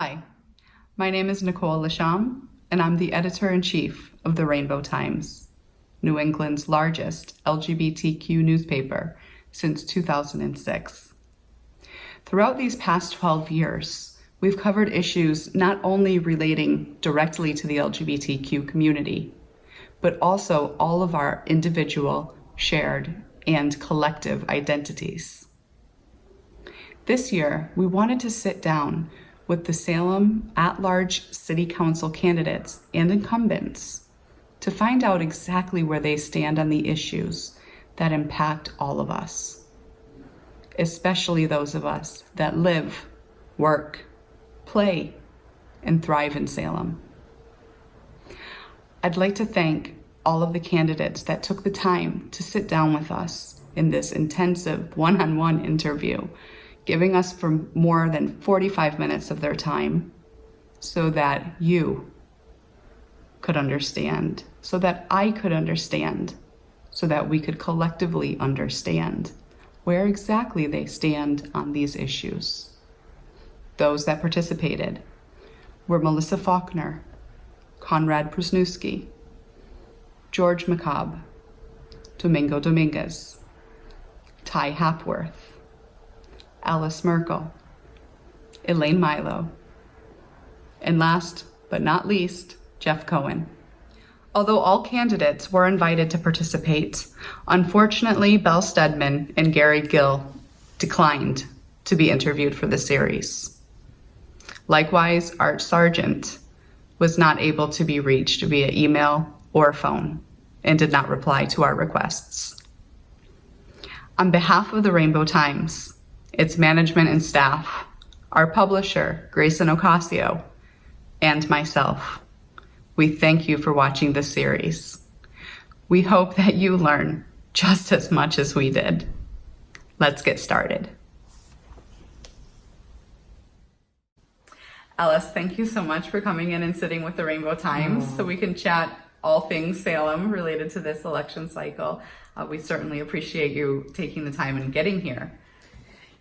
Hi, my name is Nicole Lasham, and I'm the editor-in-chief of the Rainbow Times, New England's largest LGBTQ newspaper since 2006. Throughout these past 12 years, we've covered issues not only relating directly to the LGBTQ community, but also all of our individual, shared, and collective identities. This year, we wanted to sit down with the Salem At-Large City Council candidates and incumbents to find out exactly where they stand on the issues that impact all of us, especially those of us that live, work, play, and thrive in Salem. I'd like to thank all of the candidates that took the time to sit down with us in this intensive one-on-one interview, giving us for more than 45 minutes of their time so that you could understand, so that I could understand, so that we could collectively understand where exactly they stand on these issues. Those that participated were Melissa Faulkner, Conrad Prusnewski, George McCobb, Domingo Dominguez, Ty Hapworth, Alice Merkl, Elaine Milo, and last but not least, Jeff Cohen. Although all candidates were invited to participate, unfortunately, Belle Stedman and Gary Gill declined to be interviewed for the series. Likewise, Art Sargent was not able to be reached via email or phone and did not reply to our requests. On behalf of the Rainbow Times, its management and staff, our publisher, Grayson Ocasio, and myself, we thank you for watching this series. We hope that you learn just as much as we did. Let's get started. Alice, thank you so much for coming in and sitting with the Rainbow Times so we can chat all things Salem related to this election cycle. We certainly appreciate you taking the time and getting here.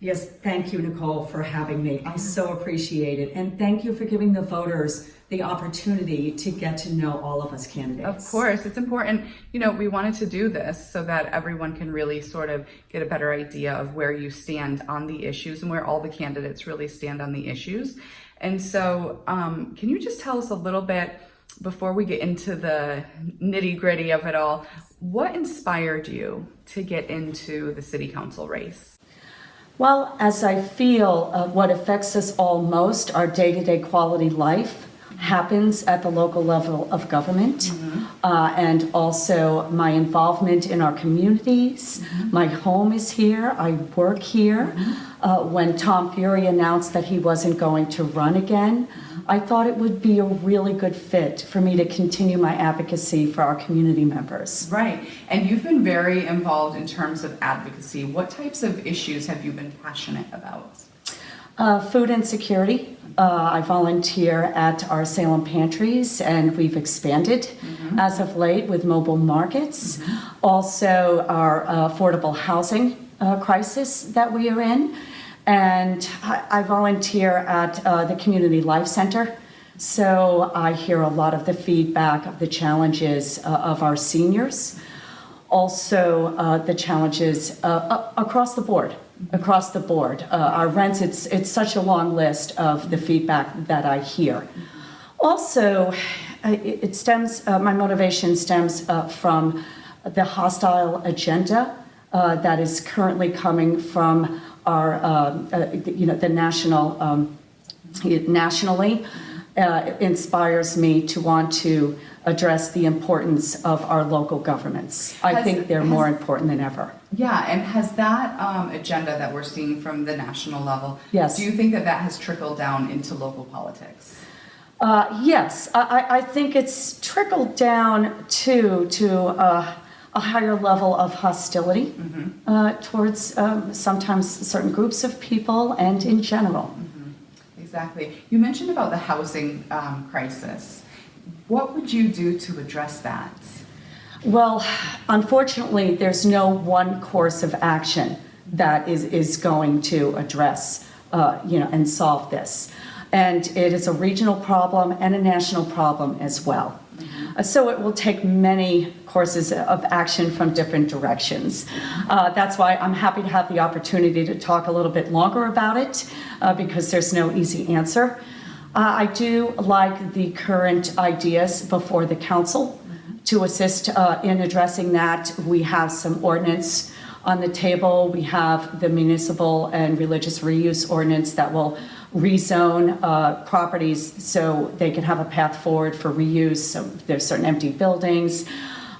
Yes, thank you, Nicole, for having me. I so appreciate it. And thank you for giving the voters the opportunity to get to know all of us candidates. Of course, it's important. You know, we wanted to do this so that everyone can really sort of get a better idea of where you stand on the issues and where all the candidates really stand on the issues. And so can you just tell us a little bit, before we get into the nitty-gritty of it all, what inspired you to get into the city council race? Well, as I feel what affects us all most, our day-to-day quality life, happens at the local level of government, and also my involvement in our communities. My home is here, I work here. When Tom Fury announced that he wasn't going to run again, I thought it would be a really good fit for me to continue my advocacy for our community members. Right, and you've been very involved in terms of advocacy. What types of issues have you been passionate about? Food insecurity. I volunteer at our Salem pantries, and we've expanded as of late with mobile markets. Also, our affordable housing crisis that we are in. And I volunteer at the Community Life Center. So I hear a lot of the feedback of the challenges of our seniors. Also, the challenges across the board. Our rents, it's such a long list of the feedback that I hear. Also, it stems, my motivation stems from the hostile agenda that is currently coming from our, the nationally inspires me to want to address the importance of our local governments. I think they're more important than ever. Yeah, and has that agenda that we're seeing from the national level, yes, do you think that has trickled down into local politics? Yes, I think it's trickled down to a higher level of hostility towards sometimes certain groups of people and in general. Exactly. You mentioned about the housing crisis. What would you do to address that? Well, unfortunately, there's no one course of action that is going to address, and solve this. And it is a regional problem and a national problem as well. So it will take many courses of action from different directions. That's why I'm happy to have the opportunity to talk a little bit longer about it, because there's no easy answer. I do like the current ideas before the council to assist in addressing that. We have some ordinance on the table. We have the municipal and religious reuse ordinance that will rezone properties so they can have a path forward for reuse. So there's certain empty buildings.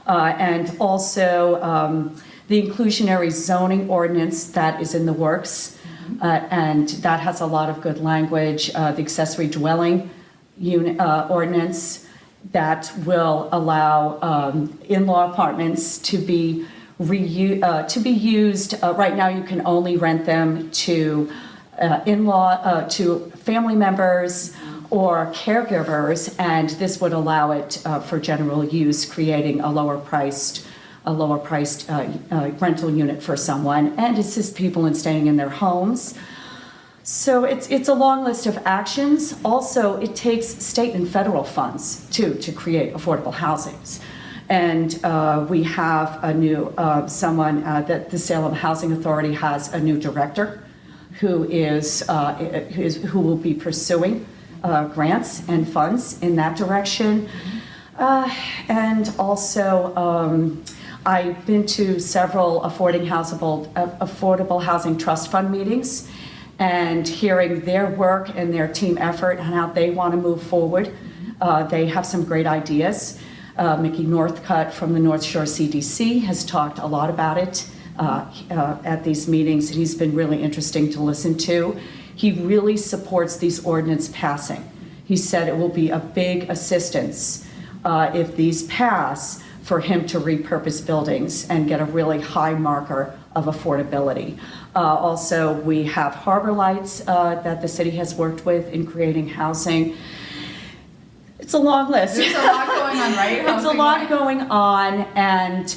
And also the inclusionary zoning ordinance that is in the works. And that has a lot of good language. The accessory dwelling unit ordinance that will allow in-law apartments to be used. Right now, you can only rent them to to family members or caregivers, and this would allow it for general use, creating a lower priced rental unit for someone and assist people in staying in their homes. So it's a long list of actions. Also, it takes state and federal funds too to create affordable housings. And we have a new someone that the Salem Housing Authority has a new director who will be pursuing grants and funds in that direction. And also, I've been to several affordable housing trust fund meetings and hearing their work and their team effort and how they want to move forward. They have some great ideas. Mickey Northcutt from the North Shore CDC has talked a lot about it at these meetings, and he's been really interesting to listen to. He really supports these ordinance passing. He said it will be a big assistance if these pass for him to repurpose buildings and get a really high marker of affordability. Also, we have harbor lights that the city has worked with in creating housing. It's a long list. There's a lot going on, right? It's a lot going on, and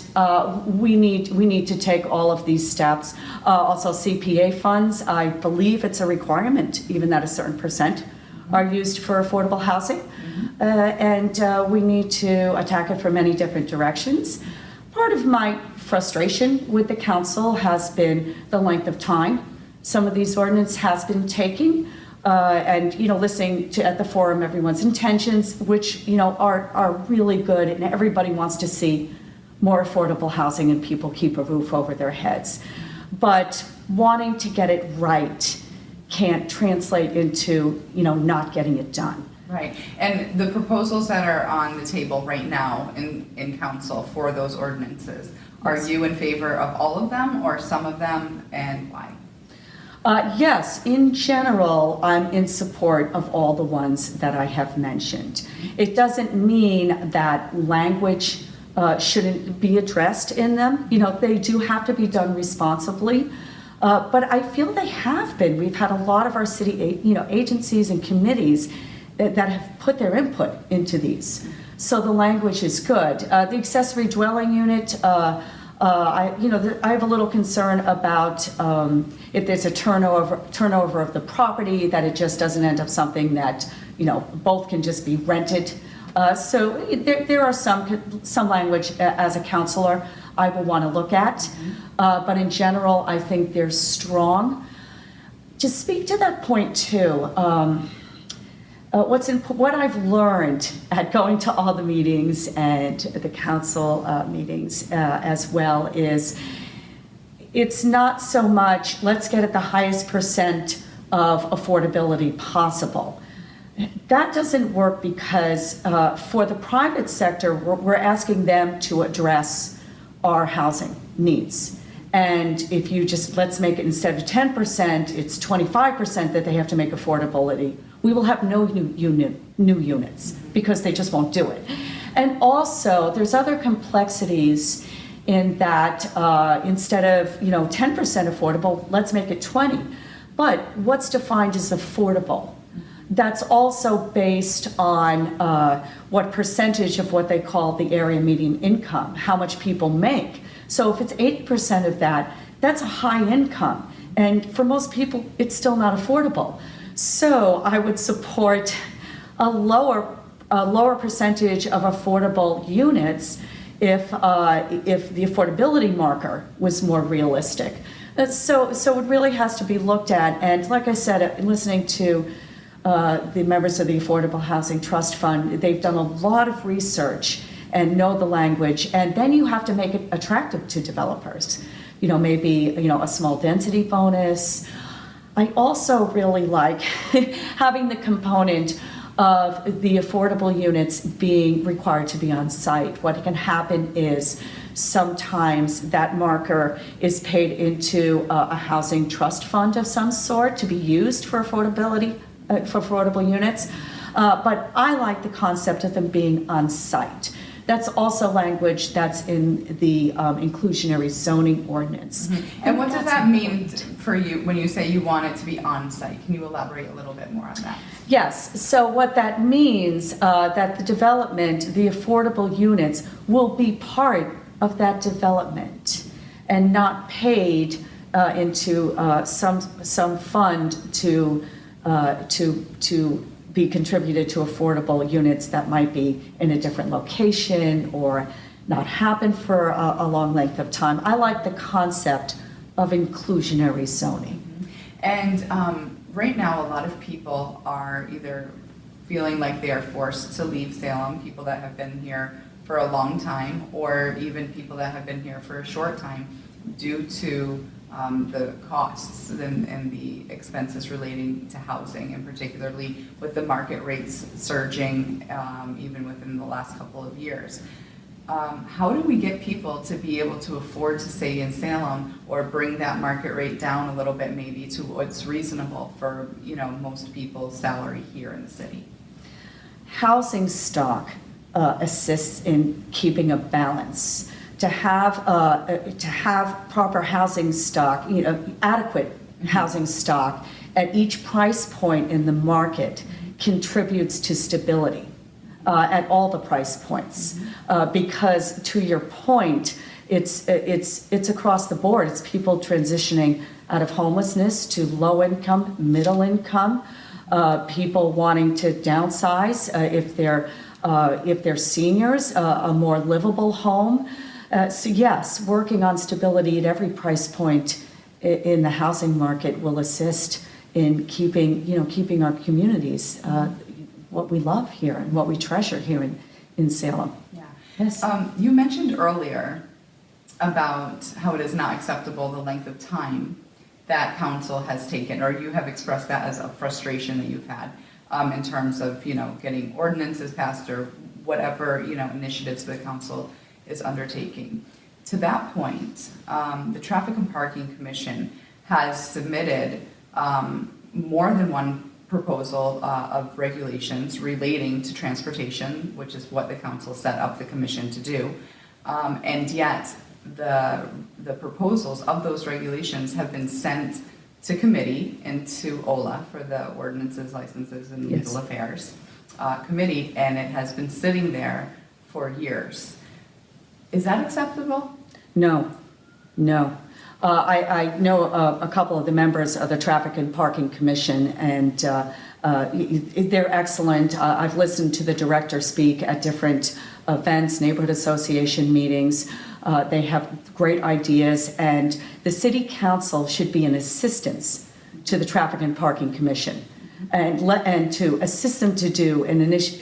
we need to take all of these steps. Also, CPA funds, I believe it's a requirement, even that a certain percent are used for affordable housing. And we need to attack it from many different directions. Part of my frustration with the council has been the length of time some of these ordinances has been taking. And listening to at the forum everyone's intentions, which are really good, and everybody wants to see more affordable housing and people keep a roof over their heads. But wanting to get it right can't translate into not getting it done. Right, and the proposals that are on the table right now in council for those ordinances, are you in favor of all of them or some of them, and why? Yes, in general, I'm in support of all the ones that I have mentioned. It doesn't mean that language shouldn't be addressed in them. They do have to be done responsibly, but I feel they have been. We've had a lot of our city, agencies and committees that have put their input into these. So the language is good. The accessory dwelling unit, I have a little concern about if there's a turnover of the property, that it just doesn't end up something that both can just be rented. So there are some language as a counselor I will want to look at, but in general I think they're strong. To speak to that point too, what I've learned at going to all the meetings and the council meetings as well is it's not so much let's get at the highest percent of affordability possible. That doesn't work because for the private sector, we're asking them to address our housing needs. And if you just, let's make it instead of 10%, it's 25% that they have to make affordability, we will have no new units because they just won't do it. And also, there's other complexities in that instead of 10% affordable, let's make it 20. But what's defined as affordable? That's also based on what percentage of what they call the area median income, how much people make. So if it's 80% of that, that's a high income. And for most people, it's still not affordable. So I would support a lower percentage of affordable units if the affordability marker was more realistic. So it really has to be looked at. And like I said, listening to the members of the Affordable Housing Trust Fund, they've done a lot of research and know the language. And then you have to make it attractive to developers. Maybe, a small density bonus. I also really like having the component of the affordable units being required to be on site. What can happen is sometimes that marker is paid into a housing trust fund of some sort to be used for affordable units. But I like the concept of them being on site. That's also language that's in the inclusionary zoning ordinance. Mm-hmm. And what does that mean for you when you say you want it to be on site? Can you elaborate a little bit more on that? Yes, so what that means, that the development, the affordable units will be part of that development and not paid into some fund to be contributed to affordable units that might be in a different location or not happen for a long length of time. I like the concept of inclusionary zoning. And right now, a lot of people are either feeling like they are forced to leave Salem, people that have been here for a long time, or even people that have been here for a short time due to the costs and the expenses relating to housing, and particularly with the market rates surging even within the last couple of years. How do we get people to be able to afford to stay in Salem or bring that market rate down a little bit maybe to what's reasonable for most people's salary here in the city? Housing stock assists in keeping a balance. To have proper housing stock, adequate housing stock at each price point in the market contributes to stability at all the price points. Because to your point, it's across the board. It's people transitioning out of homelessness to low income, middle income, people wanting to downsize if they're seniors, a more livable home. So yes, working on stability at every price point in the housing market will assist in keeping our communities what we love here and what we treasure here in Salem. Yeah. Yes. You mentioned earlier about how it is not acceptable the length of time that council has taken, or you have expressed that as a frustration that you've had in terms of getting ordinances passed or whatever initiatives the council is undertaking. To that point, the Traffic and Parking Commission has submitted more than one proposal of regulations relating to transportation, which is what the council set up the commission to do, and yet the proposals of those regulations have been sent to committee and to OLA for the Ordinances, Licenses, and Legal Affairs Committee, and it has been sitting there for years. Is that acceptable? No. I know a couple of the members of the Traffic and Parking Commission, and they're excellent. I've listened to the director speak at different events, neighborhood association meetings. They have great ideas, and the City Council should be an assistance to the Traffic and Parking Commission, and to assist them to do and initiate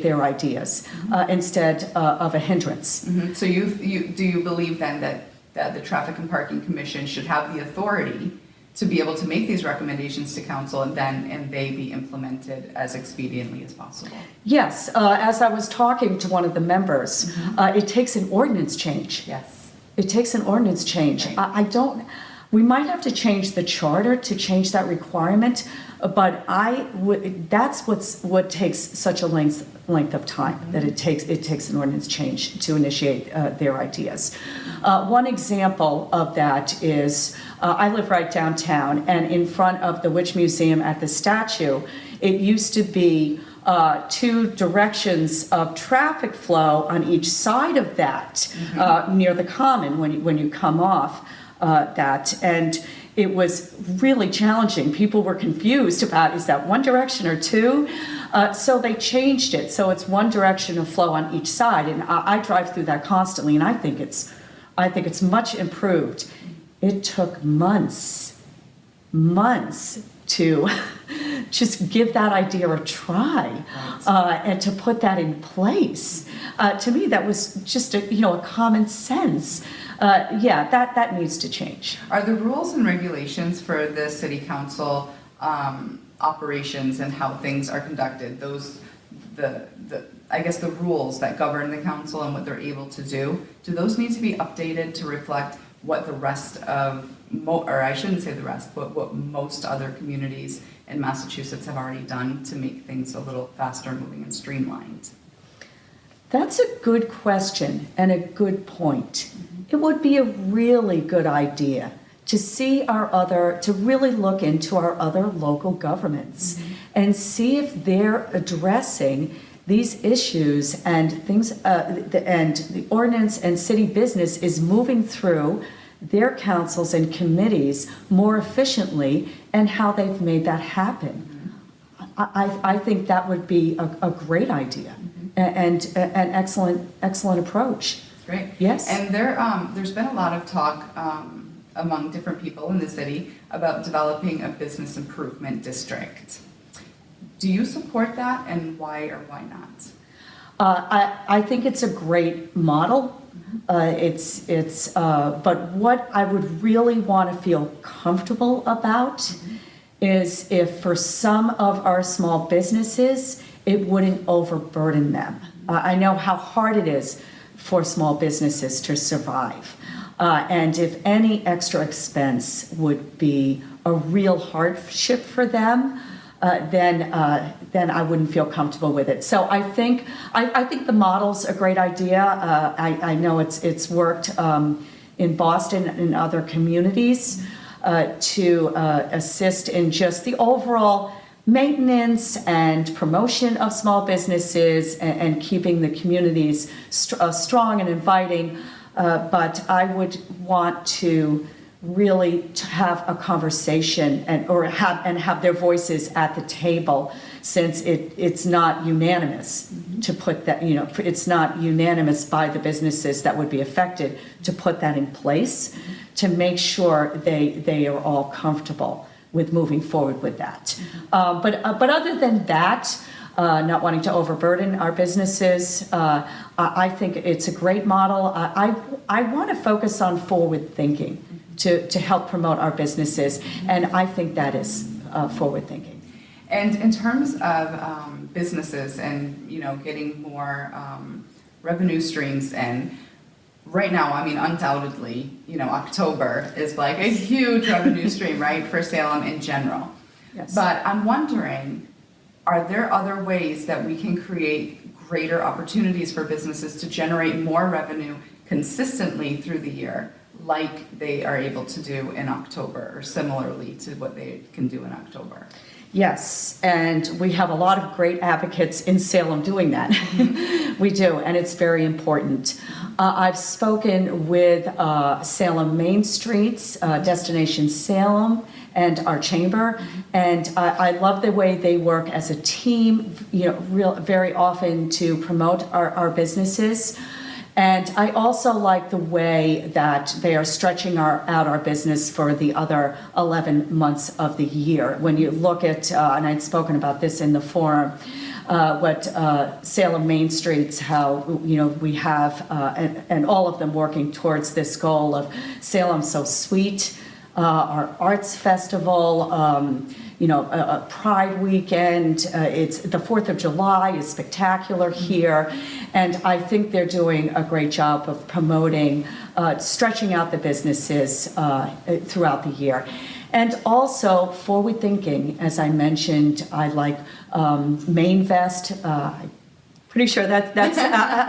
their ideas instead of a hindrance. Mm-hmm. So do you believe then that the Traffic and Parking Commission should have the authority to be able to make these recommendations to council and they be implemented as expediently as possible? Yes, as I was talking to one of the members, it takes an ordinance change. Yes. It takes an ordinance change. Right. We might have to change the charter to change that requirement, but that's what takes such a length of time, that it takes an ordinance change to initiate their ideas. One example of that is, I live right downtown, and in front of the Witch Museum at the statue, it used to be two directions of traffic flow on each side of that, near the common when you come off that. And it was really challenging. People were confused about, is that one direction or two? So they changed it. So it's one direction of flow on each side. And I drive through that constantly, and I think it's much improved. It took months to just give that idea a try, and to put that in place. To me, that was just a common sense. That needs to change. Are the rules and regulations for the city council operations and how things are conducted, I guess the rules that govern the council and what they're able to do those need to be updated to reflect what the rest of, or I shouldn't say the rest, but what most other communities in Massachusetts have already done to make things a little faster moving and streamlined? That's a good question and a good point. It would be a really good idea to really look into our other local governments and see if they're addressing these issues and things, and the ordinance and city business is moving through their councils and committees more efficiently, and how they've made that happen. I think that would be a great idea and an excellent approach. Great. Yes. And there's been a lot of talk among different people in the city about developing a business improvement district. Do you support that, and why or why not? I think it's a great model. But what I would really want to feel comfortable about is if for some of our small businesses, it wouldn't overburden them. I know how hard it is for small businesses to survive. And if any extra expense would be a real hardship for them, then I wouldn't feel comfortable with it. So I think the model's a great idea. I know it's worked in Boston and in other communities to assist in just the overall maintenance and promotion of small businesses and keeping the communities strong and inviting. But I would want to really to have a conversation and have their voices at the table, since it's not unanimous to put that, it's not unanimous by the businesses that would be affected to put that in place, to make sure they are all comfortable with moving forward with that. But other than that, not wanting to overburden our businesses, I think it's a great model. I want to focus on forward thinking to help promote our businesses, and I think that is forward thinking. And in terms of businesses and getting more revenue streams in, right now, I mean, undoubtedly, October is like a huge revenue stream, right, for Salem in general. Yes. But I'm wondering, are there other ways that we can create greater opportunities for businesses to generate more revenue consistently through the year, like they are able to do in October, or similarly to what they can do in October? Yes, and we have a lot of great advocates in Salem doing that. We do, and it's very important. I've spoken with Salem Main Streets, Destination Salem, and our chamber, and I love the way they work as a team, very often to promote our businesses. And I also like the way that they are stretching out our business for the other 11 months of the year. When you look at, and I'd spoken about this in the forum, what Salem Main Streets, how we have, and all of them working towards this goal of Salem So Sweet, our arts festival, a Pride weekend. It's the 4th of July is spectacular here, and I think they're doing a great job of promoting, stretching out the businesses throughout the year. And also forward thinking, as I mentioned, I like Mainvest. Pretty sure that's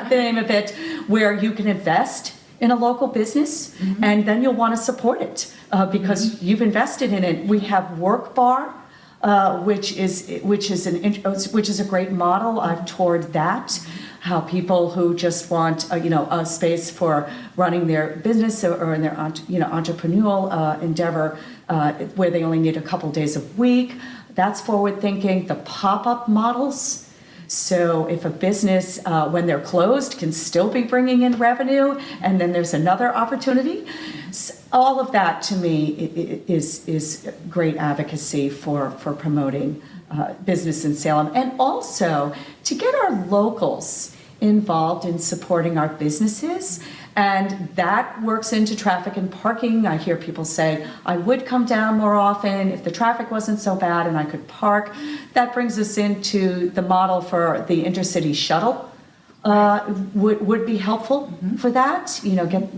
the name of it, where you can invest in a local business, and then you'll want to support it because you've invested in it. We have Work Bar, which is a great model. I've toured that. how people who just want, a space for running their business or in their, entrepreneurial endeavor, where they only need a couple days a week. That's forward thinking. The pop-up models. So if a business, when they're closed, can still be bringing in revenue, and then there's another opportunity. So all of that, to me, is great advocacy for promoting business in Salem, and also to get our locals involved in supporting our businesses. And that works into traffic and parking. I hear people say, I would come down more often if the traffic wasn't so bad and I could park. That brings us into the model for the intercity shuttle. Would be helpful for that.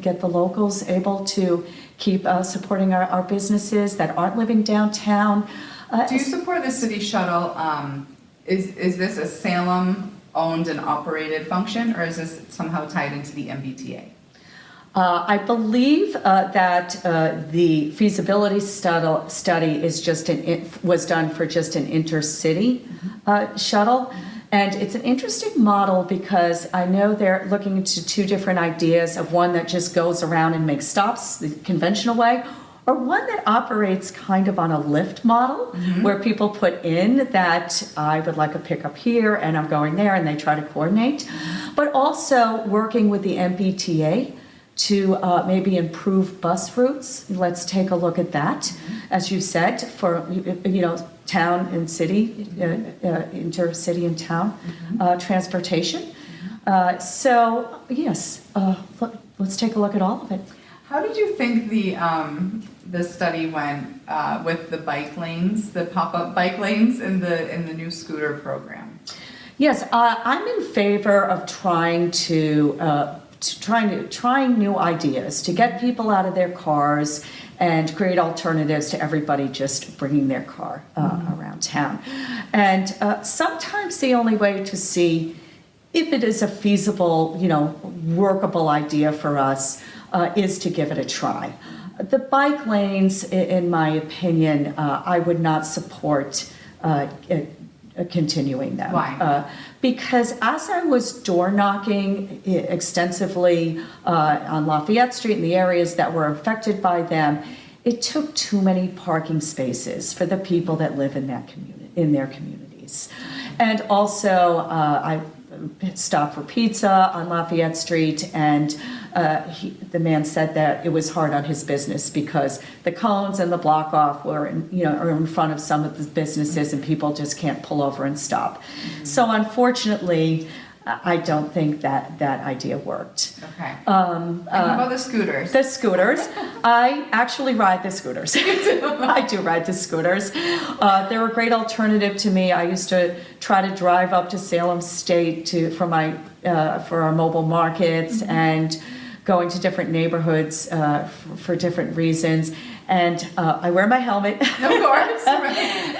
Get the locals able to keep supporting our businesses that aren't living downtown. Do you support the city shuttle? Is this a Salem owned and operated function, or is this somehow tied into the MBTA? I believe that the feasibility study was done for just an intercity shuttle. And it's an interesting model because I know they're looking into two different ideas of one that just goes around and makes stops the conventional way, or one that operates kind of on a lift model where people put in that I would like a pickup here and I'm going there, and they try to coordinate. But also working with the MBTA to maybe improve bus routes. Let's take a look at that. As you said, for town and city, intercity and town transportation. So yes, let's take a look at all of it. How did you think the study went with the bike lanes, the pop-up bike lanes in the new scooter program? Yes, I'm in favor of trying new ideas to get people out of their cars and create alternatives to everybody just bringing their car around town. And sometimes the only way to see if it is a feasible, workable idea for us is to give it a try. The bike lanes, in my opinion, I would not support continuing them. Why? Because as I was door knocking extensively on Lafayette Street and the areas that were affected by them, it took too many parking spaces for the people that live in their communities. And also, I stopped for pizza on Lafayette Street, and the man said that it was hard on his business because the cones and the block off were in front of some of the businesses, and people just can't pull over and stop. So unfortunately, I don't think that idea worked. Okay. And how about the scooters? The scooters. I actually ride the scooters. I do ride the scooters. They're a great alternative to me. I used to try to drive up to Salem State for our mobile markets and going to different neighborhoods for different reasons. And I wear my helmet. Of course.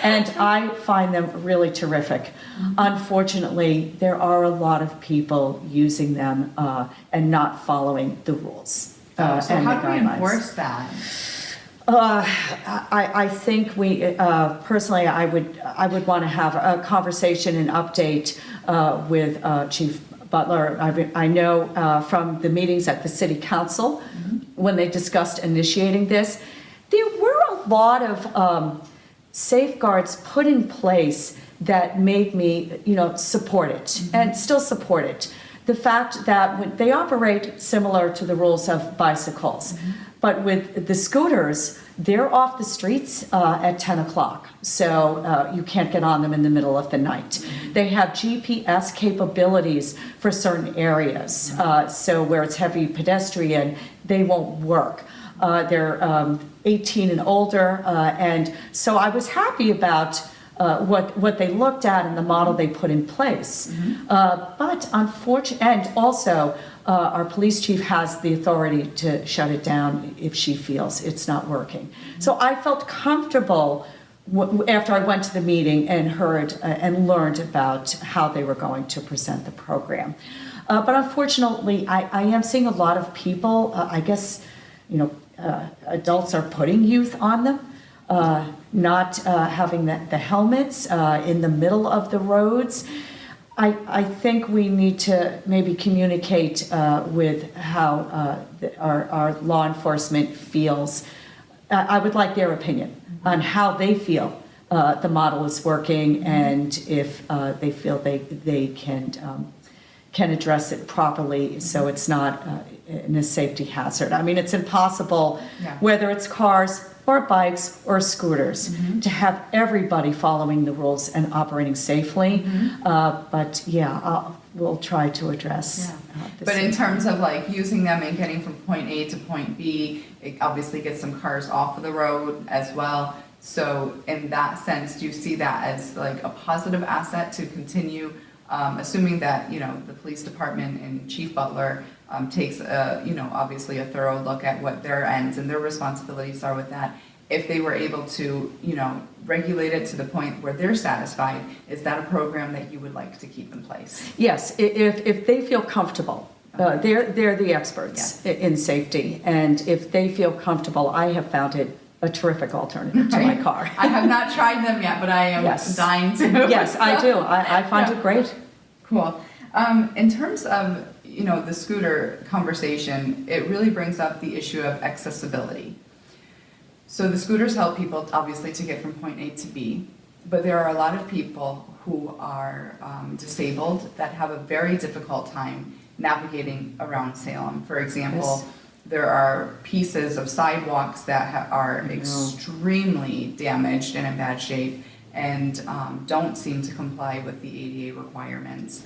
And I find them really terrific. Unfortunately, there are a lot of people using them and not following the rules. So and how the do we guidelines. enforce that? I think we personally, I would want to have a conversation and update with Chief Butler. I know from the meetings at the City Council when they discussed initiating this, there were a lot of safeguards put in place that made me, support it and still support it. The fact that when they operate similar to the rules of bicycles, but with the scooters, they're off the streets at 10 o'clock, so you can't get on them in the middle of the night. They have GPS capabilities for certain areas, so where it's heavy pedestrian, they won't work. They're 18 and older, and so I was happy about what they looked at and the model they put in place. But unfortunately, and also our police chief has the authority to shut it down if she feels it's not working. So I felt comfortable after I went to the meeting and heard and learned about how they were going to present the program. But unfortunately, I am seeing a lot of people, I guess, adults are putting youth on them, not having the helmets in the middle of the roads. I think we need to maybe communicate with how our law enforcement feels. I would like their opinion on how they feel the model is working, and if they feel they can address it properly so it's not a safety hazard. I mean, it's impossible, whether it's cars or bikes or scooters, to have everybody following the rules and operating safely. But yeah, we'll try to address. But in terms of like using them and getting from point A to point B, it obviously gets some cars off of the road as well. So in that sense, do you see that as like a positive asset to continue, assuming that, the police department and Chief Butler takes obviously a thorough look at what their ends and their responsibilities are with that. If they were able to, regulate it to the point where they're satisfied, is that a program that you would like to keep in place? Yes, if they feel comfortable. They're the experts in safety, and if they feel comfortable, I have found it a terrific alternative to my car. I have not tried them yet, but I am dying to. Yes, so. I do. I find it great. Cool. In terms of the scooter conversation, it really brings up the issue of accessibility. So the scooters help people obviously to get from point A to B, but there are a lot of people who are disabled that have a very difficult time navigating around Salem. For example, there are pieces of sidewalks that are extremely damaged and in bad shape and don't seem to comply with the ADA requirements.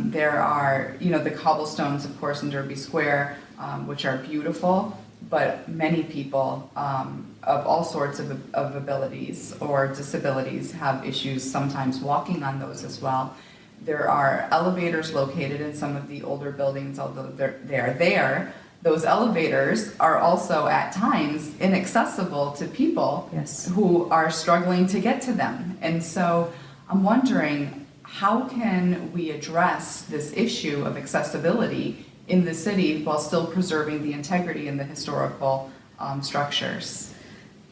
There are, the cobblestones, of course, in Derby Square, which are beautiful, but many people of all sorts of abilities or disabilities have issues sometimes walking on those as well. There are elevators located in some of the older buildings, although they're there. Those elevators are also at times inaccessible to people who are struggling to get to them. And so I'm wondering, how can we address this issue of accessibility in the city while still preserving the integrity and the historical structures?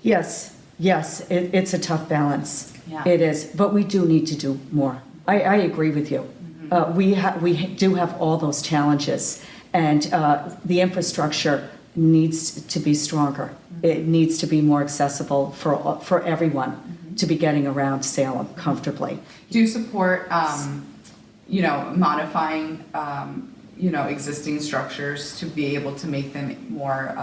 Yes, it's a tough balance. Yeah. It is, but we do need to do more. I agree with you. We do have all those challenges, and the infrastructure needs to be stronger. It needs to be more accessible for everyone to be getting around Salem comfortably. Do you support, modifying, existing structures to be able to make them more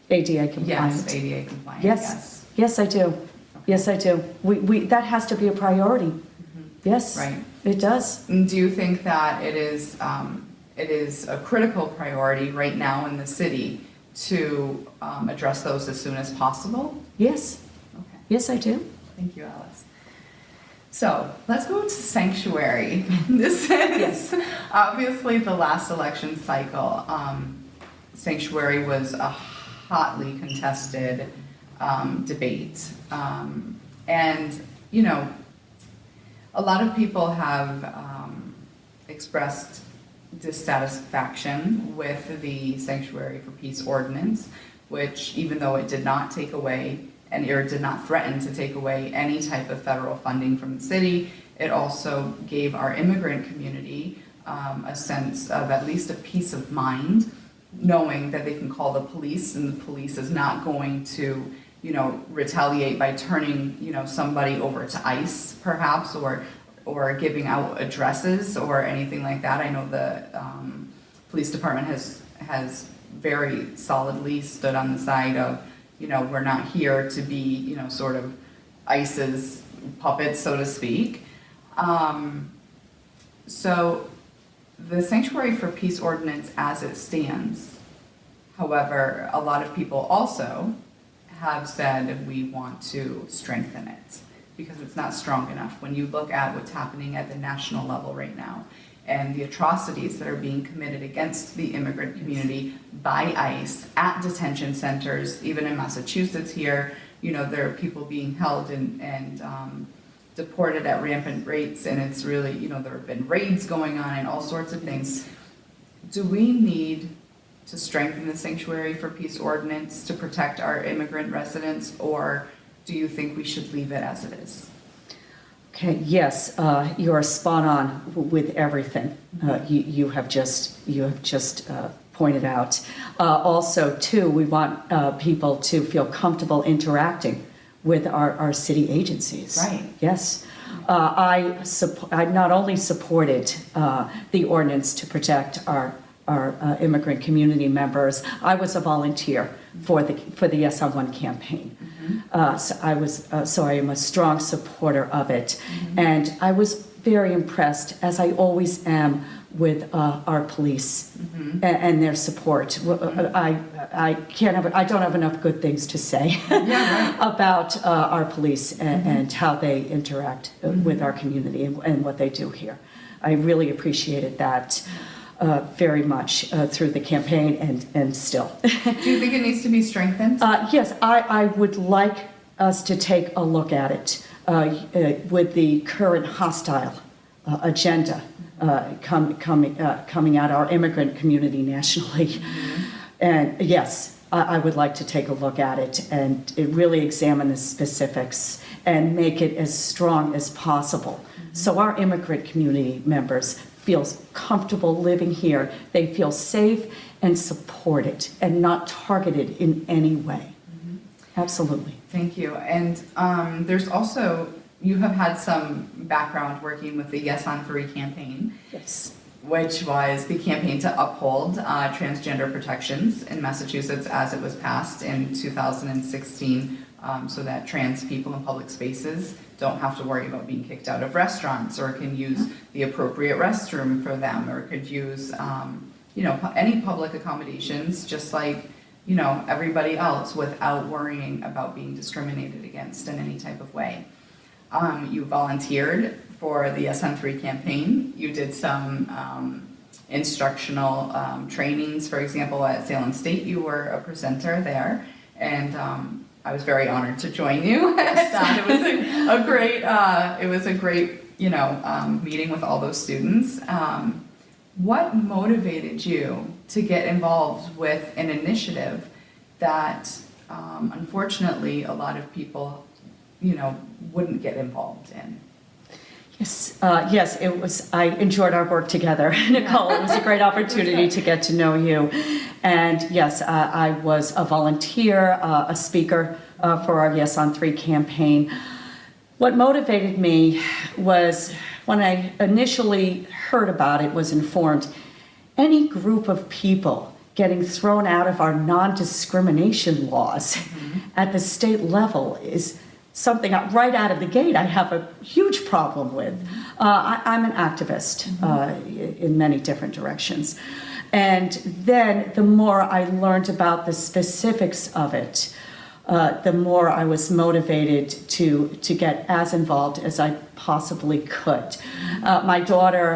ADA compliant? Yes, ADA compliant. Yes, I do. Okay. Yes, I do. We that has to be a priority. Yes, right. It does. And do you think that it is a critical priority right now in the city to address those as soon as possible? Yes. Okay. Yes, I do. Thank you, Alice. So let's go to sanctuary. This is obviously the last election cycle. Sanctuary was a hotly contested debate. And, a lot of people have expressed dissatisfaction with the Sanctuary for Peace ordinance, which, even though it did not take away or did not threaten to take away any type of federal funding from the city, it also gave our immigrant community a sense of at least a peace of mind, knowing that they can call the police and the police is not going to retaliate by turning somebody over to ICE perhaps, or giving out addresses or anything like that. I know the police department has very solidly stood on the side of we're not here to be sort of ICE's puppets, so to speak. So the Sanctuary for Peace ordinance as it stands, however, a lot of people also have said we want to strengthen it because it's not strong enough. When you look at what's happening at the national level right now and the atrocities that are being committed against the immigrant community by ICE at detention centers, even in Massachusetts here, there are people being held and deported at rampant rates, and it's really, there have been raids going on and all sorts of things. Do we need to strengthen the Sanctuary for Peace ordinance to protect our immigrant residents, or do you think we should leave it as it is? Okay, yes, you are spot on with everything you have just pointed out. Also, too, we want people to feel comfortable interacting with our city agencies. Right. Yes. I not only supported the ordinance to protect our immigrant community members, I was a volunteer for the Yes on One campaign. So I am a strong supporter of it, and I was very impressed, as I always am, with our police and their support. I don't have enough good things to say about our police and how they interact with our community and what they do here. I really appreciated that very much through the campaign and still. Do you think it needs to be strengthened? Yes, I would like us to take a look at it with the current hostile agenda coming at our immigrant community nationally. And yes, I would like to take a look at it and really examine the specifics and make it as strong as possible. So our immigrant community members feels comfortable living here. They feel safe and supported and not targeted in any way. Absolutely. Thank you. And there's also, you have had some background working with the Yes on 3 campaign. Yes. Which was the campaign to uphold transgender protections in Massachusetts as it was passed in 2016, so that trans people in public spaces don't have to worry about being kicked out of restaurants, or can use the appropriate restroom for them, or could use any public accommodations just like everybody else, without worrying about being discriminated against in any type of way. You volunteered for the Yes on 3 campaign. You did some instructional trainings. For example, at Salem State, you were a presenter there, and I was very honored to join you. It was a great meeting with all those students. What motivated you to get involved with an initiative that unfortunately a lot of people wouldn't get involved in? Yes, it was. I enjoyed our work together, Nicole. It was a great opportunity to get to know you. And yes, I was a volunteer, a speaker for our Yes on 3 campaign. What motivated me was when I initially heard about it, was informed, any group of people getting thrown out of our non-discrimination laws at the state level is something right out of the gate I have a huge problem with. I'm an activist in many different directions. And then the more I learned about the specifics of it, the more I was motivated to get as involved as I possibly could. My daughter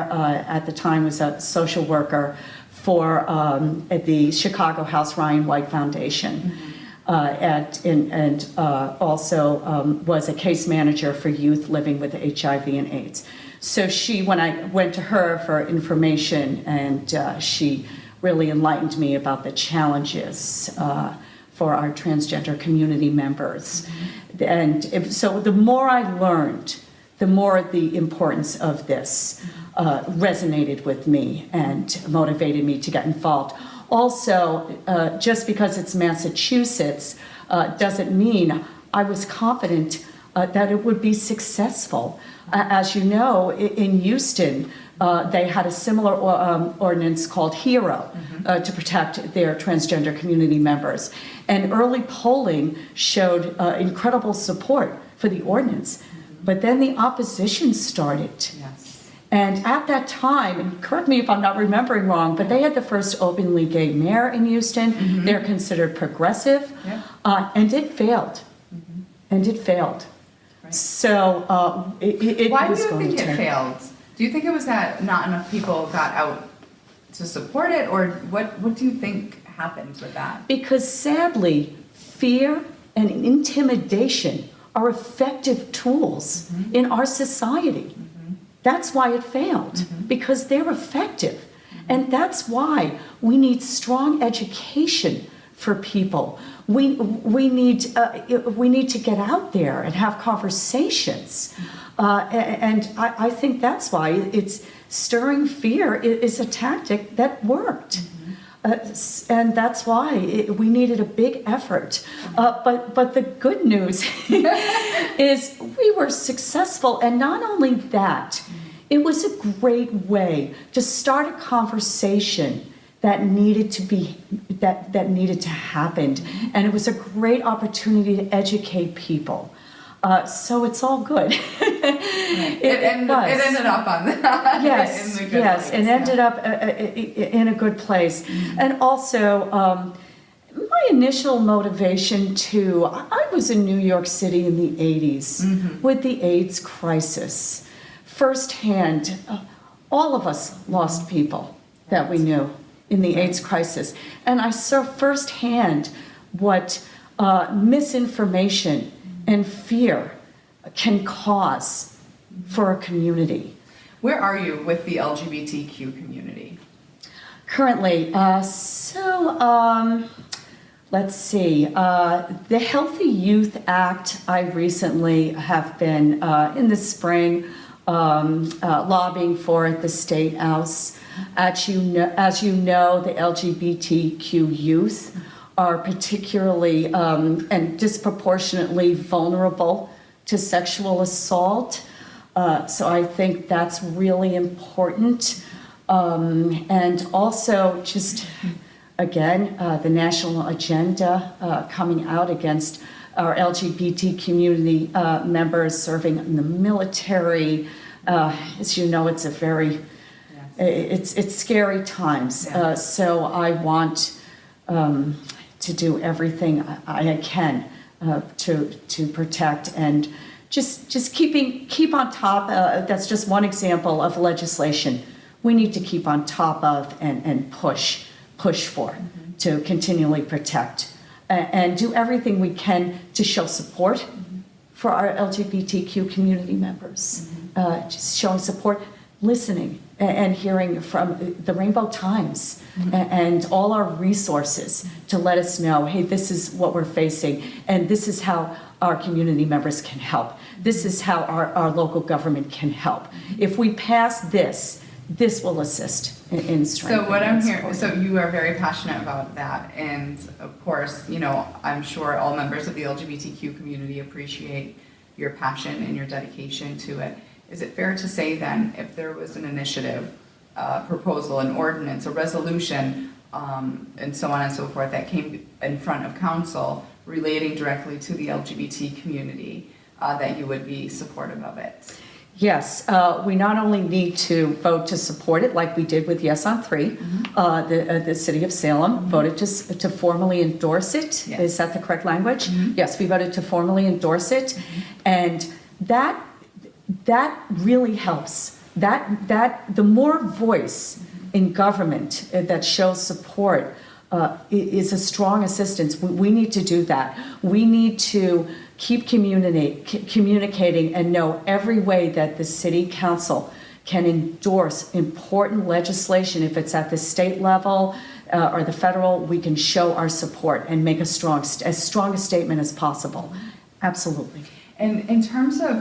at the time was a social worker for at the Chicago House Ryan White Foundation. And also was a case manager for youth living with HIV and AIDS. So when I went to her for information, and she really enlightened me about the challenges for our transgender community members. And so the more I learned, the more the importance of this resonated with me and motivated me to get involved. Also, just because it's Massachusetts doesn't mean I was confident that it would be successful. As you know, in Houston, they had a similar ordinance called HERO to protect their transgender community members. And early polling showed incredible support for the ordinance. But then the opposition started. Yes. And at that time, and correct me if I'm not remembering wrong, but they had the first openly gay mayor in Houston. They're considered progressive, and it failed. And it failed. Right. So it Why was do you going think to it failed? Do you think it was that not enough people got out to support it, or what do you think happened with that? Because sadly, fear and intimidation are effective tools in our society. That's why it failed, because they're effective. And that's why we need strong education for people. We need to get out there and have conversations And I think that's why it's stirring fear is a tactic that worked. And that's why we needed a big effort. But the good news is we were successful. And not only that, it was a great way to start a conversation that needed to happen. And it was a great opportunity to educate people. So it's all good. It ended up on that. Yes, in the good yes, place, it ended up in a good place. And also, my initial motivation too, I was in New York City in the 80s with the AIDS crisis. Firsthand, all of us lost people that we knew in the AIDS crisis. And I saw firsthand what misinformation and fear can cause for a community. Where are you with the LGBTQ community? Currently, let's see, the Healthy Youth Act, I recently have been, in the spring, lobbying for at the State House. As you know, the LGBTQ youth are particularly and disproportionately vulnerable to sexual assault. So I think that's really important. And also just, again, the national agenda coming out against our LGBT community members serving in the military. As you know, it's a very, it's scary times. Yeah. So I want to do everything I can to protect and just keep on top. That's just one example of legislation we need to keep on top of and push for to continually protect and do everything we can to show support for our LGBTQ community members. Just showing support, listening and hearing from the Rainbow Times and all our resources to let us know, hey, this is what we're facing and this is how our community members can help. This is how our local government can help. If we pass this will assist in strengthening. So what I'm hearing, so you are very passionate about that, and of course, you know, I'm sure all members of the LGBTQ community appreciate your passion and your dedication to it. Is it fair to say then, if there was an initiative, proposal, an ordinance, a resolution, and so on and so forth that came in front of council relating directly to the LGBT community, that you would be supportive of it? Yes, we not only need to vote to support it, like we did with Yes on 3. The city of Salem voted to formally endorse it. Yes. Is that the correct language? Yes, we voted to formally endorse it, and that really helps. That the more voice in government that shows support is a strong assistance. We need to do that. We need to keep communicating and know every way that the city council can endorse important legislation. If it's at the state level or the federal, we can show our support and make as strong a statement as possible. Absolutely. And in terms of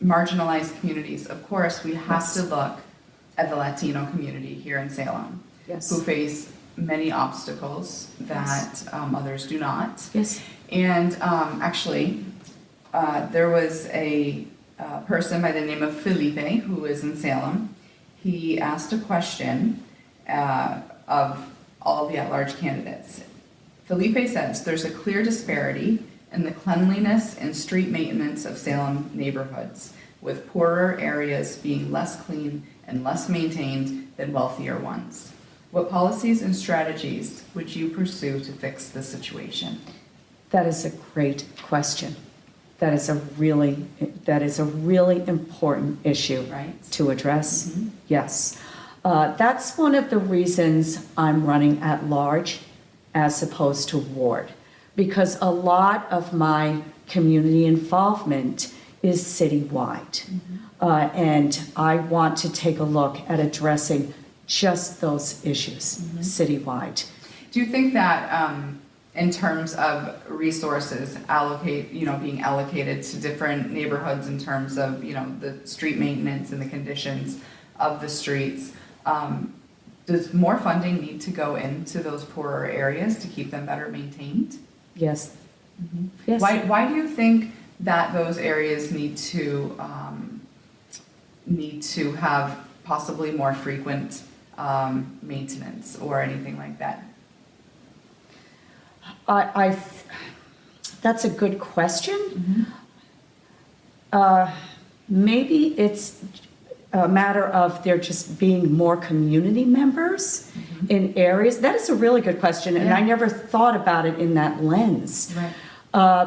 marginalized communities, of course, we have to look at the Latino community here in Salem, who face many obstacles that others do not. Yes. And actually, there was a person by the name of Felipe who is in Salem. He asked a question of all of the at-large candidates. Felipe says, there's a clear disparity in the cleanliness and street maintenance of Salem neighborhoods, with poorer areas being less clean and less maintained than wealthier ones. What policies and strategies would you pursue to fix this situation? That is a great question. That is a really important issue, right, to address. Yes. That's one of the reasons I'm running at large as opposed to ward, because a lot of my community involvement is citywide. And I want to take a look at addressing just those issues citywide. Do you think that, in terms of resources being allocated to different neighborhoods in terms of, the street maintenance and the conditions of the streets. Does more funding need to go into those poorer areas to keep them better maintained? Yes. Mm-hmm. Yes. Why do you think that those areas need to have possibly more frequent maintenance or anything like that? That's a good question. Mm-hmm. Maybe it's a matter of there just being more community members in areas. That is a really good question, and I never thought about it in that lens. Right.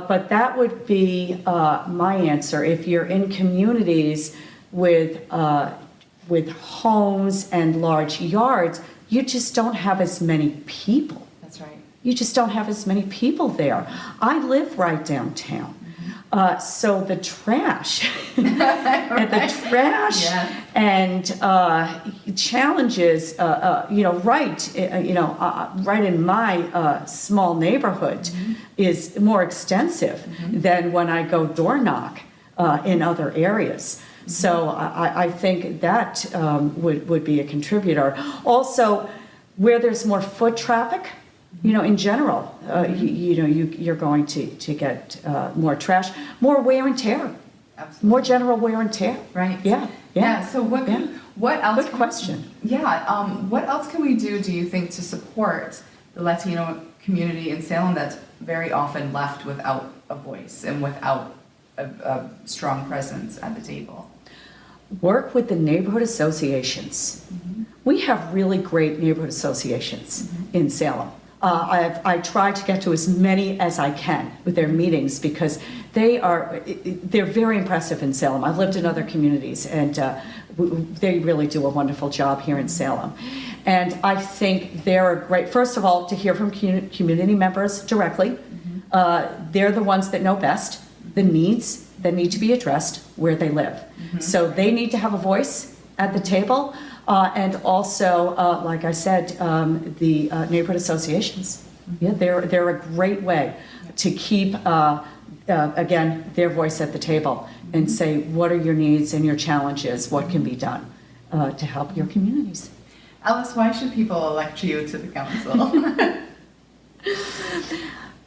But that would be my answer. If you're in communities with homes and large yards, you just don't have as many people. That's right. You just don't have as many people there. I live right downtown. So the trash, and challenges, right in my small neighborhood is more extensive than when I go door knock in other areas. So I think that would be a contributor. Also, where there's more foot traffic, in general, you're going to get more trash, more wear and tear, Absolutely. more general wear and tear. Right. Yeah. So what else? Good question. What else can we do you think, to support the Latino community in Salem that's very often left without a voice and without a strong presence at the table? Work with the neighborhood associations. We have really great neighborhood associations in Salem. I try to get to as many as I can with their meetings because they're very impressive in Salem. I've lived in other communities, and they really do a wonderful job here in Salem. And I think they're a great, first of all, to hear from community members directly. They're the ones that know best the needs that need to be addressed where they live. So they need to have a voice at the table. And also, like I said, the neighborhood associations. Yeah, they're a great way to keep, again, their voice at the table and say, what are your needs and your challenges? What can be done to help your communities? Alice, why should people elect you to the council?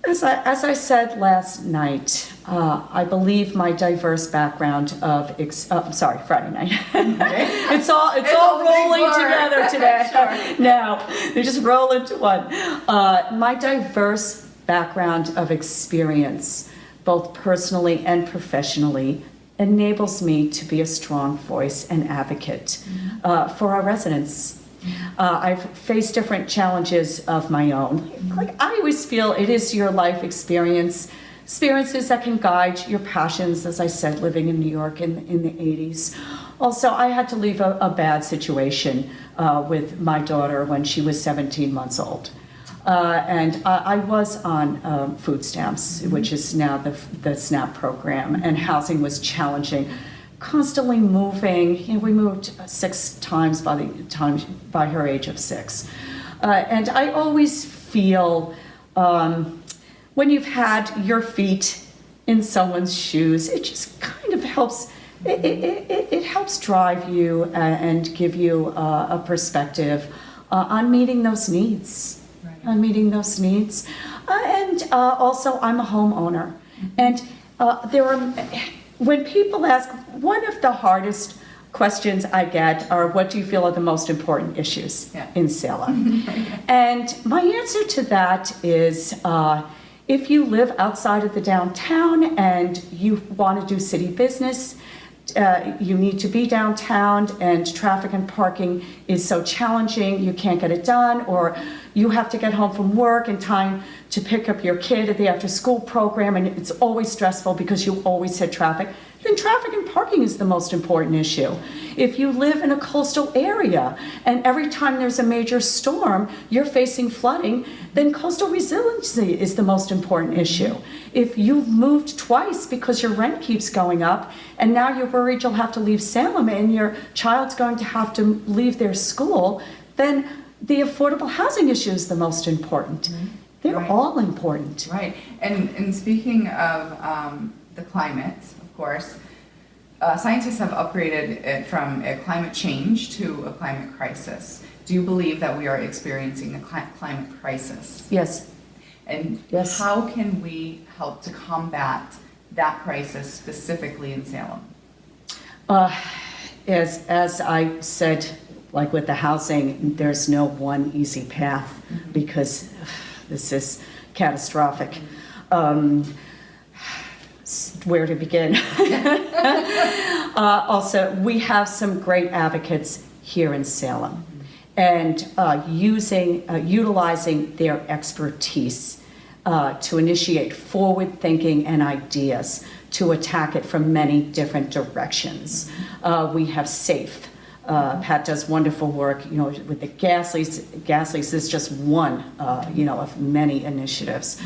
As I said last night, I believe my diverse background of Friday night. It's all rolling together today. Sure. Now they just roll into one. My diverse background of experience, both personally and professionally, enables me to be a strong voice and advocate for our residents. I've faced different challenges of my own. Like I always feel it is your life experiences that can guide your passions, as I said, living in New York in the 80s. Also, I had to leave a bad situation with my daughter when she was 17 months old. And I was on food stamps, which is now the SNAP program, and housing was challenging. Constantly moving. We moved 6 times by her age of 6. And I always feel when you've had your feet in someone's shoes, it just kind of helps. It helps drive you and give you a perspective on meeting those needs. Right. On meeting those needs. And also, I'm a homeowner, and there are. When people ask, one of the hardest questions I get are, what do you feel are the most important issues in Salem? And my answer to that is, if you live outside of the downtown and you want to do city business, you need to be downtown, and traffic and parking is so challenging, you can't get it done, or you have to get home from work in time to pick up your kid at the after-school program, and it's always stressful because you always hit traffic, then traffic and parking is the most important issue. If you live in a coastal area and every time there's a major storm, you're facing flooding, then coastal resiliency is the most important issue. If you've moved twice because your rent keeps going up and now you're worried you'll have to leave Salem and your child's going to have to leave their school, then the affordable housing issue is the most important. They're Right. all important. Right. And speaking of the climate, of course, scientists have upgraded it from a climate change to a climate crisis. Do you believe that we are experiencing a climate crisis? Yes. And Yes. how can we help to combat that crisis specifically in Salem? As I said, like with the housing, there's no one easy path because this is catastrophic. Where to begin? Also, we have some great advocates here in Salem, and utilizing their expertise to initiate forward thinking and ideas to attack it from many different directions. We have SAFE. Pat does wonderful work, with the gas lease. Gas lease is just one, of many initiatives.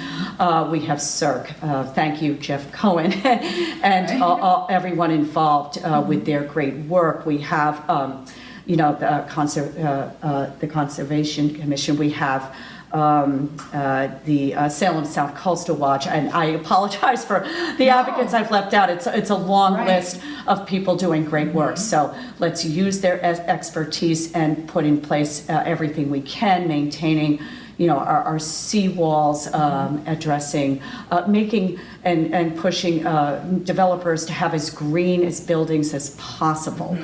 We have CERC. Thank you, Jeff Cohen, and everyone involved with their great work. We have, the Conservation Commission. We have the Salem South Coastal Watch, and I apologize for the advocates I've left out. It's a long list of people doing great work. So let's use their expertise and put in place everything we can, maintaining, our seawalls, addressing, making and pushing developers to have as green as buildings as possible,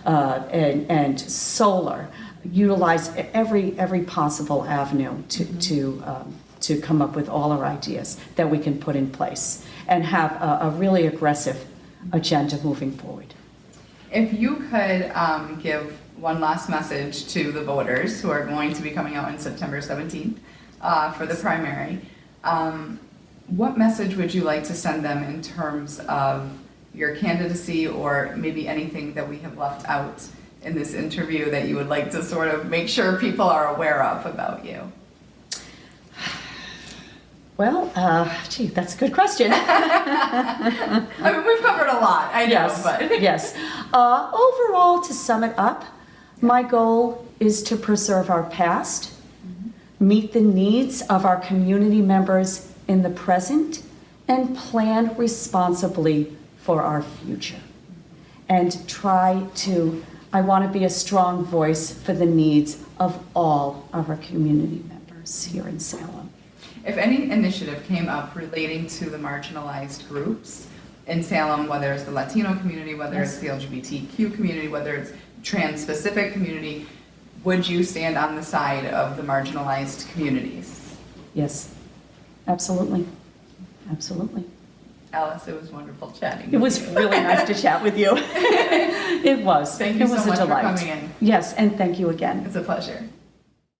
and solar. Utilize every possible avenue to come up with all our ideas that we can put in place and have a really aggressive agenda moving forward. If you could give one last message to the voters who are going to be coming out on September 17th for the primary, what message would you like to send them in terms of your candidacy, or maybe anything that we have left out in this interview that you would like to sort of make sure people are aware of about you? Well, that's a good question. I mean, we've covered a lot, I know, Yes, but. yes. Overall, to sum it up, my goal is to preserve our past, meet the needs of our community members in the present, and plan responsibly for our future. And I want to be a strong voice for the needs of all of our community members here in Salem. If any initiative came up relating to the marginalized groups in Salem, whether it's the Latino community, whether it's the LGBTQ community, whether it's trans-specific community, would you stand on the side of the marginalized communities? Yes, absolutely. Absolutely. Alice, it was wonderful chatting. It was really nice to chat with you. It was. Thank you It was so much a delight. for coming in. Yes, and thank you again. It's a pleasure.